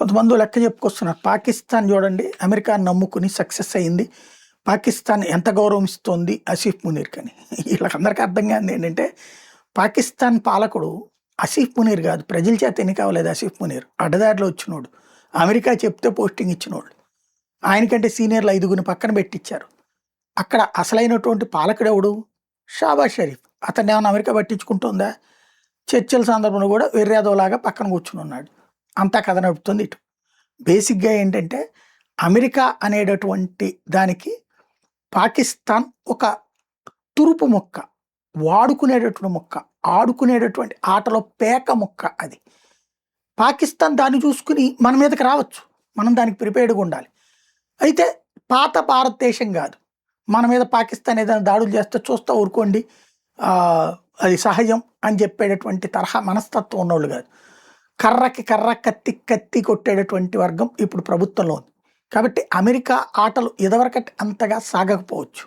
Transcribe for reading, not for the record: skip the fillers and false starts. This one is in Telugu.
కొంతమంది లెక్క చెప్పుకొస్తున్నారు. పాకిస్తాన్ చూడండి అమెరికాని నమ్ముకుని సక్సెస్ అయింది. పాకిస్తాన్ ఎంత గౌరవం ఇస్తోంది ఆసిఫ్ మునీర్ కని. వీళ్ళకందరికీ అర్థం కానిది ఏంటంటే పాకిస్తాన్ పాలకుడు ఆసిఫ్ మునీర్ కాదు, ప్రజల చేత ఎన్నిక అవ్వలేదు ఆసిఫ్ మునీర్. అడ్డదారిలో వచ్చినోడు, అమెరికా చెప్తే పోస్టింగ్ ఇచ్చినోళ్ళు. ఆయనకంటే సీనియర్లు 5గురిని పక్కన పెట్టించారు. అక్కడ అసలైనటువంటి పాలకుడు ఎవడు? షాబాజ్ షరీఫ్. అతన్ని ఏమైనా అమెరికా పట్టించుకుంటుందా? చర్చల సందర్భంలో కూడా వెర్యాదోలాగా పక్కన కూర్చుని ఉన్నాడు. అంతా కథ నడుపుతుంది ఇటు. బేసిక్గా ఏంటంటే అమెరికా అనేటటువంటి దానికి పాకిస్తాన్ ఒక తురుపు మొక్క, వాడుకునేటటువంటి మొక్క, ఆడుకునేటటువంటి ఆటలో పేక మొక్క. అది పాకిస్తాన్ దాన్ని చూసుకుని మన మీదకి రావచ్చు, మనం దానికి ప్రిపేర్డ్గా ఉండాలి. అయితే పాత భారతదేశం కాదు, మన మీద పాకిస్తాన్ ఏదైనా దాడులు చేస్తే చూస్తూ ఊరుకోండి, అది సహజం అని చెప్పేటటువంటి తరహా మనస్తత్వం ఉన్నోళ్ళు కాదు. కర్రకి కర్ర, కత్తి కత్తి కొట్టేటటువంటి వర్గం ఇప్పుడు ప్రభుత్వంలో ఉంది. కాబట్టి అమెరికా ఆటలు ఇదివరకటి అంతగా సాగకపోవచ్చు.